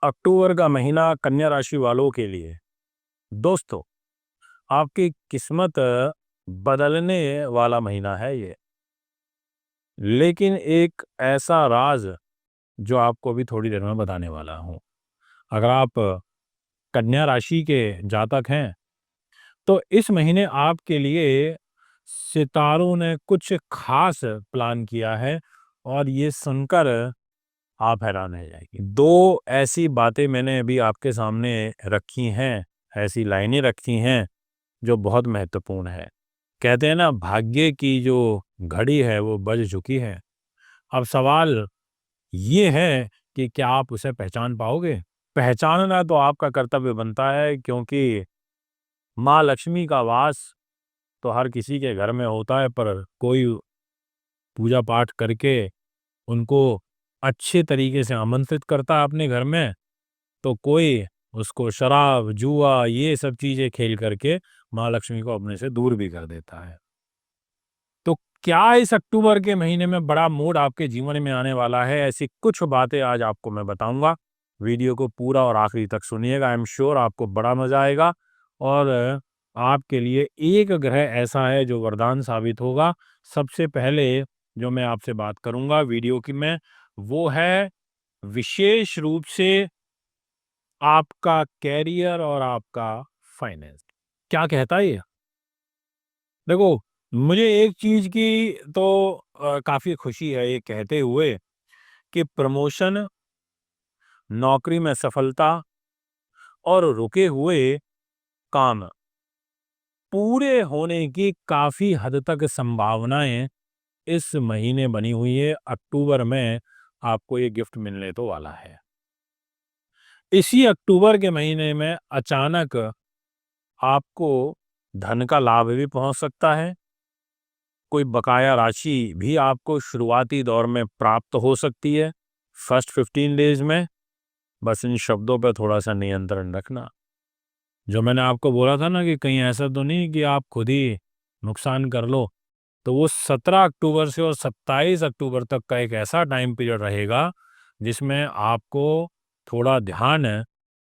अक्टूबर का महीना कन्या राशि वालों के लिए दोस्तों आपकी किस्मत बदलने वाला महीना है ये। लेकिन एक ऐसा राज जो आपको अभी थोड़ी देर में बताने वाला हूँ। अगर आप कन्या राशि के जातक हैं तो इस महीने आपके लिए सितारों ने कुछ खास प्लान किया है और ये सुनकर आप हैरान रह जाएंगे। दो ऐसी बातें मैंने अभी आपके सामने रखी हैं, ऐसी लाइनें रखी हैं जो बहुत महत्वपूर्ण है। कहते हैं ना, भाग्य की जो घड़ी है वो बज चुकी है। अब सवाल ये है कि क्या आप उसे पहचान पाओगे? पहचानना तो आपका कर्तव्य बनता है, क्योंकि माँ लक्ष्मी का वास तो हर किसी के घर में होता है, पर कोई पूजा पाठ करके उनको अच्छे तरीके से आमंत्रित करता है अपने घर में, तो कोई उसको शराब, जुआ ये सब चीजें खेल करके माँ लक्ष्मी को अपने से दूर भी कर देता है। तो क्या इस अक्टूबर के महीने में बड़ा मोड़ आपके जीवन में आने वाला है? ऐसी कुछ बातें आज आपको मैं बताऊंगा। वीडियो को पूरा और आखिरी तक सुनिएगा। आई एम श्योर आपको बड़ा मजा आएगा। और आपके लिए एक ग्रह ऐसा है जो वरदान साबित होगा। सबसे पहले जो मैं आपसे बात करूंगा वीडियो की में, वो है विशेष रूप से आपका कैरियर और आपका फाइनेंस। क्या कहता है ये? देखो, मुझे एक चीज की तो काफी खुशी है ये कहते हुए कि प्रमोशन, नौकरी में सफलता और रुके हुए काम पूरे होने की काफी हद तक संभावनाएं इस महीने बनी हुई है। अक्टूबर में आपको ये गिफ्ट मिलने तो वाला है। इसी अक्टूबर के महीने में अचानक आपको धन का लाभ भी पहुंच सकता है। कोई बकाया राशि भी आपको शुरुआती दौर में प्राप्त हो सकती है, फर्स्ट 15 डेज में। बस इन शब्दों पर थोड़ा सा नियंत्रण रखना। जो मैंने आपको बोला था ना कि कहीं ऐसा तो नहीं कि आप खुद ही नुकसान कर लो, तो वो 17 अक्टूबर से और 27 अक्टूबर तक का एक ऐसा टाइम पीरियड रहेगा जिसमें आपको थोड़ा ध्यान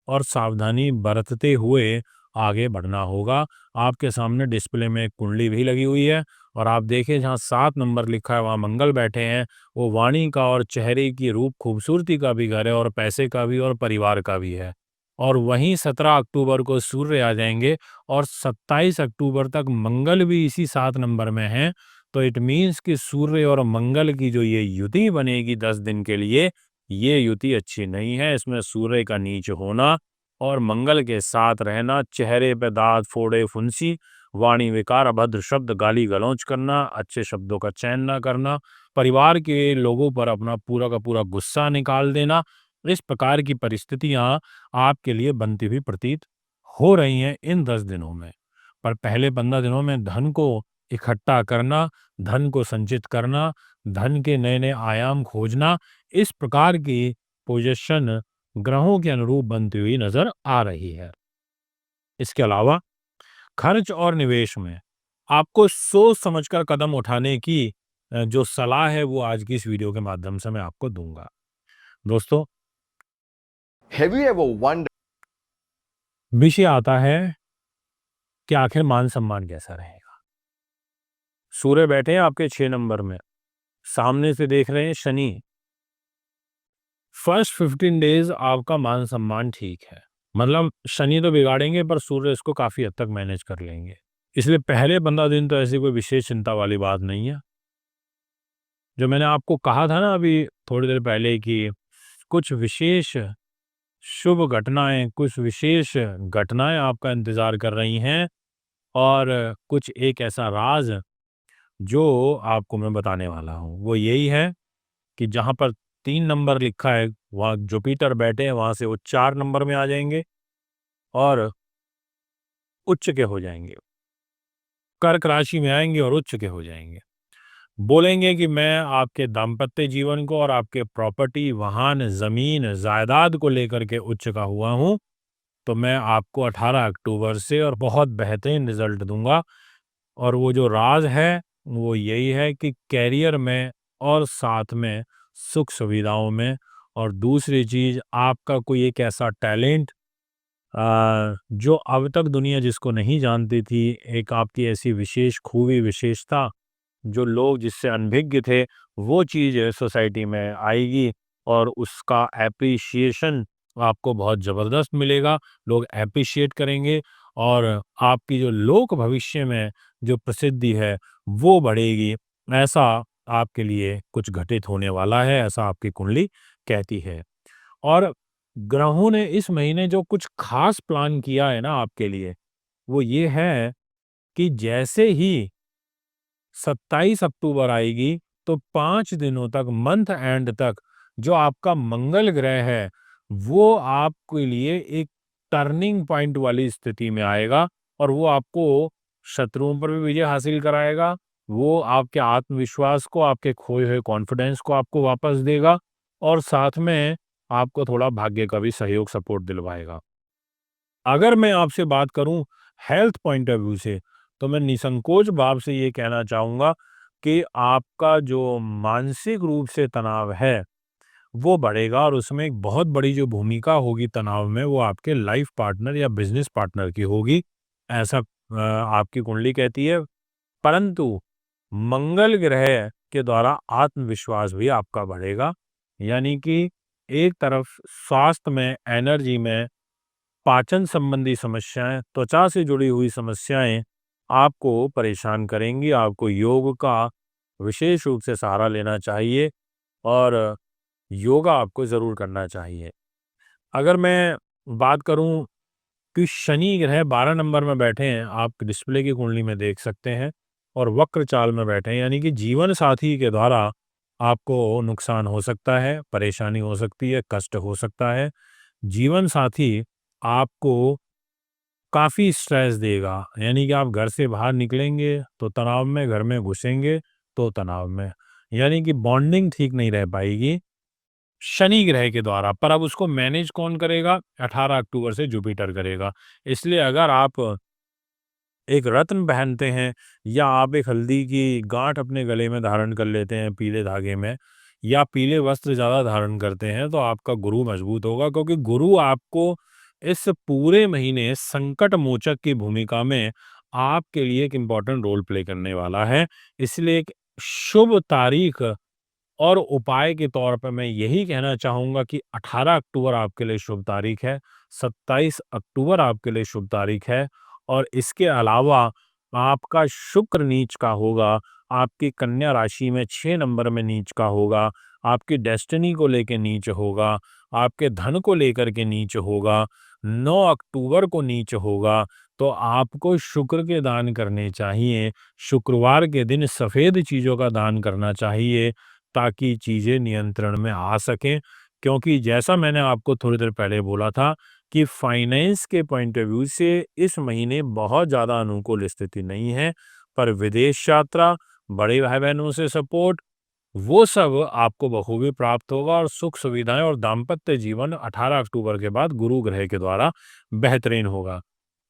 और सावधानी बरतते हुए आगे बढ़ना होगा। आपके सामने डिस्प्ले में एक कुंडली भी लगी हुई है और आप देखिए जहाँ 7 नंबर लिखा है वहाँ मंगल बैठे हैं। वो वाणी का और चेहरे की रूप खूबसूरती का भी घर है और पैसे का भी और परिवार का भी है। और वहीं 17 अक्टूबर को सूर्य आ जाएंगे और 27 अक्टूबर तक मंगल भी इसी 7 नंबर में है। तो इट मीन्स कि सूर्य और मंगल की जो ये युति बनेगी 10 दिन के लिए, ये युति अच्छी नहीं है। इसमें सूर्य का नीच होना और मंगल के साथ रहना, चेहरे पे दांत, फोड़े, फुंसी, वाणी विकार, अभद्र शब्द, गाली गलौज करना, अच्छे शब्दों का चयन ना करना, परिवार के लोगों पर अपना पूरा का पूरा गुस्सा निकाल देना, इस प्रकार की परिस्थितियां आपके लिए बनती हुई प्रतीत हो रही हैं इन 10 दिनों में। पर पहले 15 दिनों में धन को इकट्ठा करना, धन को संचित करना, धन के नए-नए आयाम खोजना, इस प्रकार की पोजीशन ग्रहों के अनुरूप बनती हुई नजर आ रही है। इसके अलावा खर्च और निवेश में आपको सोच समझकर कदम उठाने की जो सलाह है वो आज की इस वीडियो के माध्यम से मैं आपको दूंगा। दोस्तों, Have you ever wondered विषय आता है कि आखिर मान सम्मान कैसा रहेगा। सूर्य बैठे हैं आपके 6 नंबर में, सामने से देख रहे हैं शनि। फर्स्ट 15 डेज आपका मान सम्मान ठीक है, मतलब शनि तो बिगाड़ेंगे पर सूर्य इसको काफी हद तक मैनेज कर लेंगे। इसलिए पहले 15 दिन तो ऐसी कोई विशेष चिंता वाली बात नहीं है। जो मैंने आपको कहा था ना अभी थोड़ी देर पहले कि कुछ विशेष शुभ घटनाएं, कुछ विशेष घटनाएं आपका इंतजार कर रही हैं और कुछ एक ऐसा राज जो आपको मैं बताने वाला हूँ वो यही है कि जहाँ पर 3 नंबर लिखा है वहाँ जुपिटर बैठे हैं, वहाँ से वो 4 नंबर में आ जाएंगे और उच्च के हो जाएंगे। कर्क राशि में आएंगे और उच्च के हो जाएंगे। बोलेंगे कि मैं आपके दाम्पत्य जीवन को और आपके प्रॉपर्टी, वाहन, जमीन, जायदाद को लेकर के उच्च का हुआ हूँ, तो मैं आपको 18 अक्टूबर से और बहुत बेहतरीन रिजल्ट दूंगा। और वो जो राज है वो यही है कि कैरियर में और साथ में सुख सुविधाओं में और दूसरी चीज़ आपका कोई एक ऐसा टैलेंट जो अब तक दुनिया जिसको नहीं जानती थी, एक आपकी ऐसी विशेष खूबी, विशेषता जो लोग जिससे अनभिज्ञ थे, वो चीज़ सोसाइटी में आएगी और उसका एप्रिशिएशन आपको बहुत ज़बरदस्त मिलेगा। लोग एप्रिशिएट करेंगे और आपकी जो लोक भविष्य में जो प्रसिद्धि है, वो बढ़ेगी। ऐसा आपके लिए कुछ घटित होने वाला है, ऐसा आपकी कुंडली कहती है। और ग्रहों ने इस महीने जो कुछ खास प्लान किया है ना आपके लिए, वो ये है कि जैसे ही 27 अक्टूबर आएगी, तो 5 दिनों तक, मंथ एंड तक जो आपका मंगल ग्रह है, वो आपके लिए एक टर्निंग पॉइंट वाली स्थिति में आएगा और वो आपको शत्रुओं पर भी विजय हासिल कराएगा। वो आपके आत्मविश्वास को, आपके खोए हुए कॉन्फिडेंस को आपको वापस देगा और साथ में आपको थोड़ा भाग्य का भी सहयोग, सपोर्ट दिलवाएगा। अगर मैं आपसे बात करूं हेल्थ पॉइंट ऑफ व्यू से, तो मैं निसंकोच भाव से ये कहना चाहूँगा कि आपका जो मानसिक रूप से तनाव है, वो बढ़ेगा और उसमें एक बहुत बड़ी जो भूमिका होगी तनाव में, वो आपके लाइफ पार्टनर या बिज़नेस पार्टनर की होगी, ऐसा आपकी कुंडली कहती है। परंतु मंगल ग्रह के द्वारा आत्मविश्वास भी आपका बढ़ेगा, यानी कि एक तरफ स्वास्थ्य में, एनर्जी में, पाचन संबंधी समस्याएं, त्वचा से जुड़ी हुई समस्याएं आपको परेशान करेंगी। आपको योग का विशेष रूप से सहारा लेना चाहिए और योगा आपको ज़रूर करना चाहिए। अगर मैं बात करूं कि शनि ग्रह 12 नंबर में बैठे हैं, आप डिस्प्ले की कुंडली में देख सकते हैं, और वक्र चाल में बैठे हैं, यानी कि जीवन साथी के द्वारा आपको नुकसान हो सकता है, परेशानी हो सकती है, कष्ट हो सकता है। जीवन साथी आपको काफ़ी स्ट्रेस देगा, यानी कि आप घर से बाहर निकलेंगे तो तनाव में, घर में घुसेंगे तो तनाव में, यानी कि बॉन्डिंग ठीक नहीं रह पाएगी शनि ग्रह के द्वारा। पर अब उसको मैनेज कौन करेगा? 18 अक्टूबर से जुपिटर करेगा। इसलिए अगर आप एक रत्न पहनते हैं या आप एक हल्दी की गांठ अपने गले में धारण कर लेते हैं पीले धागे में, या पीले वस्त्र ज़्यादा धारण करते हैं, तो आपका गुरु मजबूत होगा, क्योंकि गुरु आपको इस पूरे महीने संकट मोचक की भूमिका में आपके लिए एक इम्पॉर्टेंट रोल प्ले करने वाला है। इसलिए एक शुभ तारीख और उपाय के तौर पे मैं यही कहना चाहूँगा कि 18 अक्टूबर आपके लिए शुभ तारीख है, 27 अक्टूबर आपके लिए शुभ तारीख है, और इसके अलावा आपका शुक्र नीच का होगा, आपकी कन्या राशि में 6 नंबर में नीच का होगा, आपकी डेस्टिनी को लेके नीच होगा, आपके धन को लेकर के नीच होगा, 9 अक्टूबर को नीच होगा। तो आपको शुक्र के दान करने चाहिए, शुक्रवार के दिन सफ़ेद चीज़ों का दान करना चाहिए, ताकि चीज़ें नियंत्रण में आ सकें। क्योंकि जैसा मैंने आपको थोड़ी देर पहले बोला था कि फाइनेंस के पॉइंट ऑफ व्यू से इस महीने बहुत ज़्यादा अनुकूल स्थिति नहीं है, पर विदेश यात्रा, बड़े भाई-बहनों से सपोर्ट, वो सब आपको बखूबी प्राप्त होगा और सुख सुविधाएँ और दाम्पत्य जीवन 18 अक्टूबर के बाद गुरु ग्रह के द्वारा बेहतरीन होगा।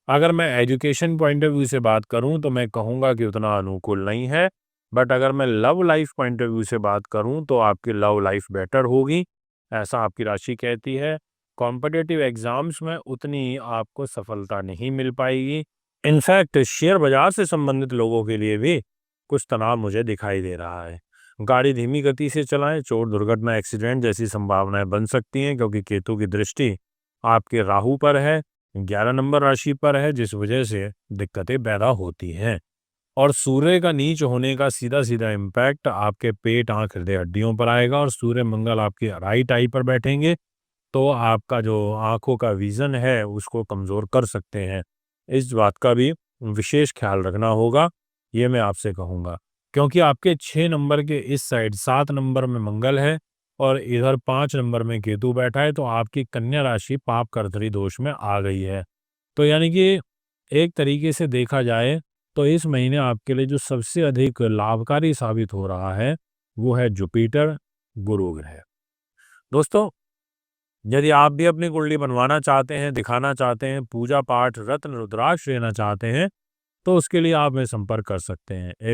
अगर मैं एजुकेशन पॉइंट ऑफ व्यू से बात करूं तो मैं कहूंगा कि उतना अनुकूल नहीं है, बट अगर मैं love life point of view से बात करूं तो आपकी लव लाइफ बेटर होगी, ऐसा आपकी राशि कहती है। कॉम्पिटिटिव एग्जाम्स में उतनी आपको सफलता नहीं मिल पाएगी। इनफैक्ट शेयर बाजार से संबंधित लोगों के लिए भी कुछ तनाव मुझे दिखाई दे रहा है। गाड़ी धीमी गति से चलाएं, चोट दुर्घटना एक्सीडेंट जैसी संभावनाएं बन सकती हैं, क्योंकि केतु की दृष्टि आपके राहु पर है, 11 नंबर राशि पर है, जिस वजह से दिक्कतें पैदा होती हैं। और सूर्य का नीच होने का सीधा सीधा इम्पैक्ट आपके पेट, आंख, हृदय, हड्डियों पर आएगा, और सूर्य मंगल आपकी राइट आई पर बैठेंगे तो आपका जो आंखों का विजन है उसको कमज़ोर कर सकते हैं। इस बात का भी विशेष ख्याल रखना होगा, ये मैं आपसे कहूँगा। क्योंकि आपके 6 नंबर के इस साइड 7 नंबर में मंगल है और इधर 5 नंबर में केतु बैठा है, तो आपकी कन्या राशि पाप कर्तरी दोष में आ गई है। तो यानी कि एक तरीके से देखा जाए तो इस महीने आपके लिए जो सबसे अधिक लाभकारी साबित हो रहा है, वो है जुपिटर, गुरु ग्रह। दोस्तों, यदि आप भी अपनी कुंडली बनवाना चाहते हैं, दिखाना चाहते हैं, पूजा पाठ, रत्न, रुद्राक्ष लेना चाहते हैं, तो उसके लिए आप में संपर्क कर सकते हैं।